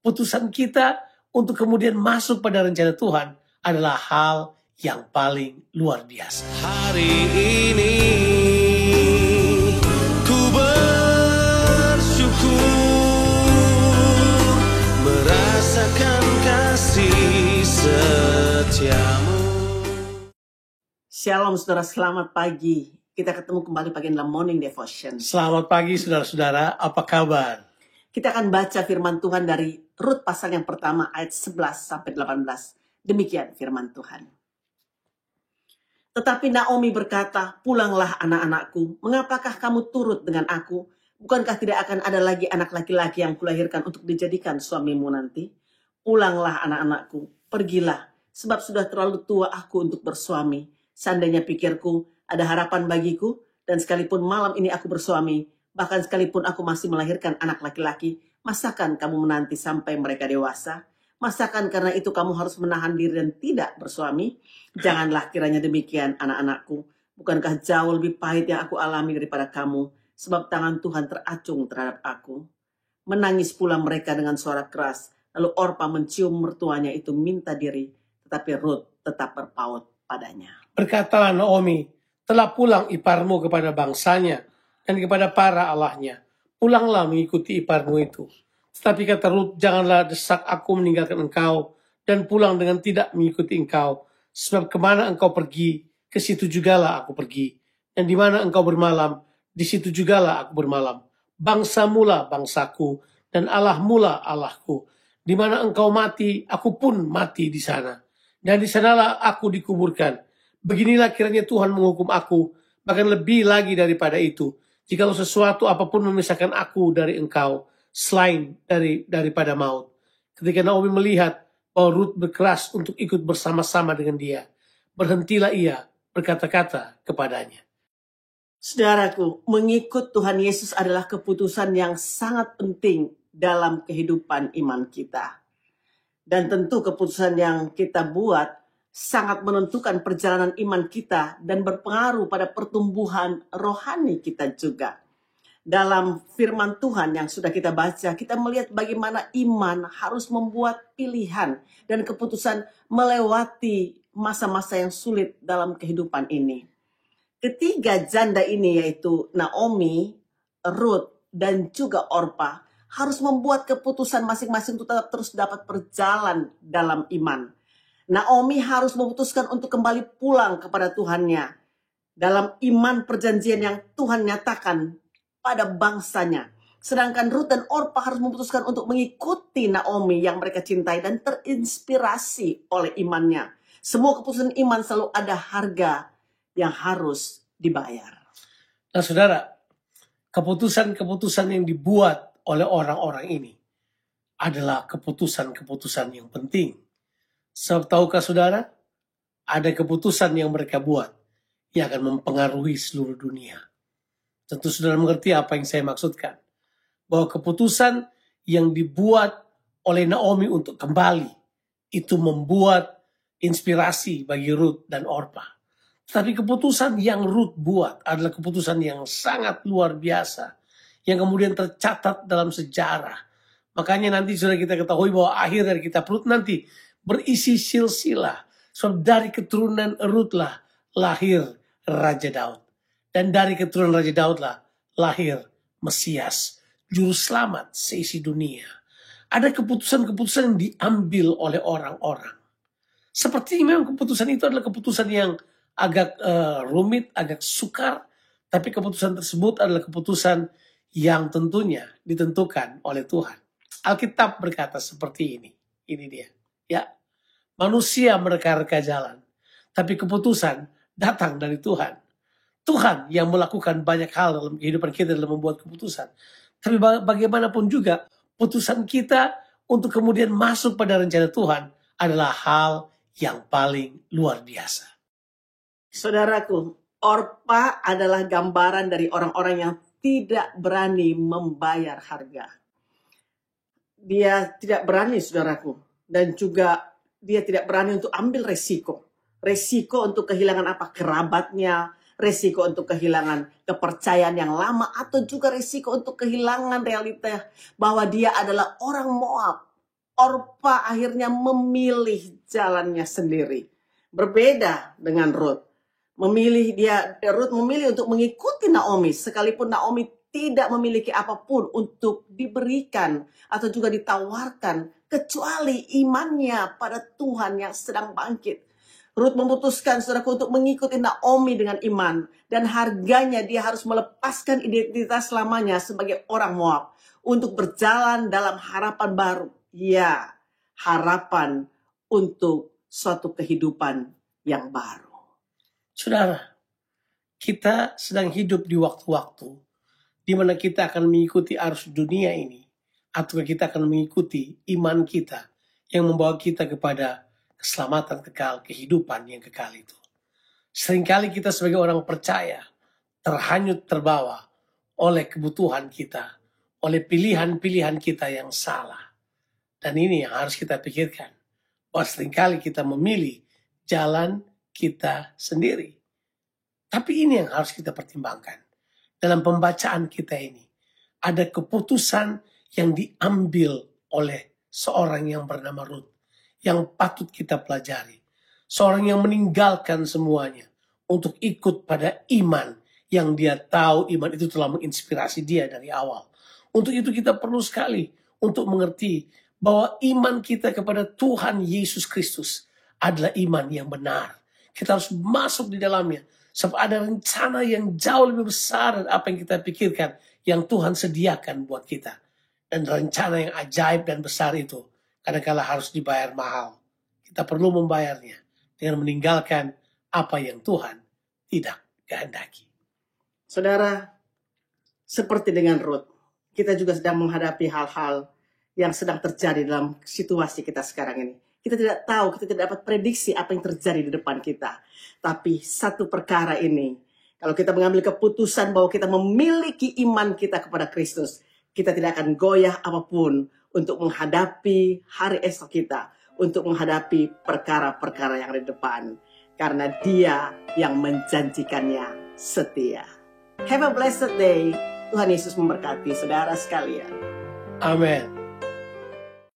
Putusan kita untuk kemudian masuk pada rencana Tuhan adalah hal yang paling luar biasa. Hari ini ku bersyukur merasakan kasih setiamu. Shalom saudara, selamat pagi. Kita ketemu kembali pagi dalam Morning Devotion. Selamat pagi saudara-saudara, apa kabar? Kita akan baca firman Tuhan dari Rut pasal yang pertama ayat 11-18. Demikian firman Tuhan. Tetapi Naomi berkata, "Pulanglah anak-anakku, mengapakah kamu turut dengan aku? Bukankah tidak akan ada lagi anak laki-laki yang kulahirkan untuk dijadikan suamimu nanti? Pulanglah anak-anakku, pergilah, sebab sudah terlalu tua aku untuk bersuami. Seandainya pikirku ada harapan bagiku, dan sekalipun malam ini aku bersuami, bahkan sekalipun aku masih melahirkan anak laki-laki, masakan kamu menanti sampai mereka dewasa? Masakan karena itu kamu harus menahan diri dan tidak bersuami? Janganlah kiranya demikian, anak-anakku. Bukankah jauh lebih pahit yang aku alami daripada kamu, sebab tangan Tuhan teracung terhadap aku?" Menangis pula mereka dengan suara keras. Lalu Orpa mencium mertuanya itu minta diri, tetapi Rut tetap berpaut padanya. Berkatalah Naomi, "Telah pulang iparmu kepada bangsanya dan kepada para allahnya. Pulanglah mengikuti iparmu itu." Tetapi kata Rut, "Janganlah desak aku meninggalkan engkau dan pulang dengan tidak mengikuti engkau. Sebab kemana engkau pergi, ke situ jugalah aku pergi. Dan di mana engkau bermalam, di situ jugalah aku bermalam. Bangsamulah bangsaku dan Allahmulah Allahku. Di mana engkau mati, aku pun mati di sana. Dan di sanalah aku dikuburkan. Beginilah kiranya Tuhan menghukum aku, bahkan lebih lagi daripada itu, jikalau sesuatu apapun memisahkan aku dari engkau, selain daripada maut." Ketika Naomi melihat bahwa Rut berkeras untuk ikut bersama-sama dengan dia, berhentilah ia berkata-kata kepadanya. Saudaraku, mengikut Tuhan Yesus adalah keputusan yang sangat penting dalam kehidupan iman kita. Dan tentu keputusan yang kita buat sangat menentukan perjalanan iman kita dan berpengaruh pada pertumbuhan rohani kita juga. Dalam firman Tuhan yang sudah kita baca, kita melihat bagaimana iman harus membuat pilihan dan keputusan melewati masa-masa yang sulit dalam kehidupan ini. Ketiga janda ini, yaitu Naomi, Rut, dan juga Orpa, harus membuat keputusan masing-masing untuk tetap terus dapat berjalan dalam iman. Naomi harus memutuskan untuk kembali pulang kepada Tuhannya dalam iman perjanjian yang Tuhan nyatakan pada bangsanya. Sedangkan Rut dan Orpa harus memutuskan untuk mengikuti Naomi yang mereka cintai dan terinspirasi oleh imannya. Semua keputusan iman selalu ada harga yang harus dibayar. Nah saudara, keputusan-keputusan yang dibuat oleh orang-orang ini adalah keputusan-keputusan yang penting. Sebab tahukah saudara, ada keputusan yang mereka buat yang akan mempengaruhi seluruh dunia. Tentu saudara mengerti apa yang saya maksudkan. Bahwa keputusan yang dibuat oleh Naomi untuk kembali, itu membuat inspirasi bagi Rut dan Orpa. Tapi keputusan yang Rut buat adalah keputusan yang sangat luar biasa, yang kemudian tercatat dalam sejarah. Makanya nanti sudah kita ketahui bahwa akhir dari kitab Rut nanti berisi silsilah. Sebab dari keturunan Rut lah lahir Raja Daud. Dan dari keturunan Raja Daud lah lahir Mesias, Juru Selamat seisi dunia. Ada keputusan-keputusan yang diambil oleh orang-orang. Seperti memang keputusan itu adalah keputusan yang agak rumit, agak sukar. Tapi keputusan tersebut adalah keputusan yang tentunya ditentukan oleh Tuhan. Alkitab berkata seperti ini. Ini dia. Ya, manusia mereka-reka jalan, tapi keputusan datang dari Tuhan. Tuhan yang melakukan banyak hal dalam kehidupan kita dalam membuat keputusan. Tapi bagaimanapun juga, putusan kita untuk kemudian masuk pada rencana Tuhan adalah hal yang paling luar biasa. Saudaraku, Orpa adalah gambaran dari orang-orang yang tidak berani membayar harga. Dia tidak berani, saudaraku. Dan juga dia tidak berani untuk ambil resiko. Resiko untuk kehilangan apa? Kerabatnya. Resiko untuk kehilangan kepercayaan yang lama. Atau juga resiko untuk kehilangan realita bahwa dia adalah orang Moab. Orpa akhirnya memilih jalannya sendiri. Berbeda dengan Ruth. Ruth memilih untuk mengikuti Naomi, sekalipun Naomi tidak memiliki apapun untuk diberikan atau juga ditawarkan, kecuali imannya pada Tuhan yang sedang bangkit. Ruth memutuskan, saudaraku, untuk mengikuti Naomi dengan iman. Dan harganya dia harus melepaskan identitas lamanya sebagai orang Moab untuk berjalan dalam harapan baru. Ya, harapan untuk suatu kehidupan yang baru. Saudara, kita sedang hidup di waktu-waktu di mana kita akan mengikuti arus dunia ini, atau kita akan mengikuti iman kita yang membawa kita kepada keselamatan kekal, kehidupan yang kekal itu. Seringkali kita sebagai orang percaya terhanyut terbawa oleh kebutuhan kita, oleh pilihan-pilihan kita yang salah. Dan ini yang harus kita pikirkan, bahwa seringkali kita memilih jalan kita sendiri. Tapi ini yang harus kita pertimbangkan. Dalam pembacaan kita ini, ada keputusan yang diambil oleh seorang yang bernama Ruth, yang patut kita pelajari. Seorang yang meninggalkan semuanya untuk ikut pada iman yang dia tahu iman itu telah menginspirasi dia dari awal. Untuk itu kita perlu sekali untuk mengerti bahwa iman kita kepada Tuhan Yesus Kristus adalah iman yang benar. Kita harus masuk di dalamnya, sebab ada rencana yang jauh lebih besar dari apa yang kita pikirkan, yang Tuhan sediakan buat kita. Dan rencana yang ajaib dan besar itu kadang-kala harus dibayar mahal. Kita perlu membayarnya dengan meninggalkan apa yang Tuhan tidak kehendaki. Saudara, seperti dengan Ruth, kita juga sedang menghadapi hal-hal yang sedang terjadi dalam situasi kita sekarang ini. Kita tidak tahu, kita tidak dapat prediksi apa yang terjadi di depan kita. Tapi satu perkara ini, kalau kita mengambil keputusan bahwa kita memiliki iman kita kepada Kristus, kita tidak akan goyah apapun untuk menghadapi hari esok kita, untuk menghadapi perkara-perkara yang ada di depan. Karena Dia yang menjanjikannya setia. Have a blessed day. Tuhan Yesus memberkati saudara sekalian. Amin.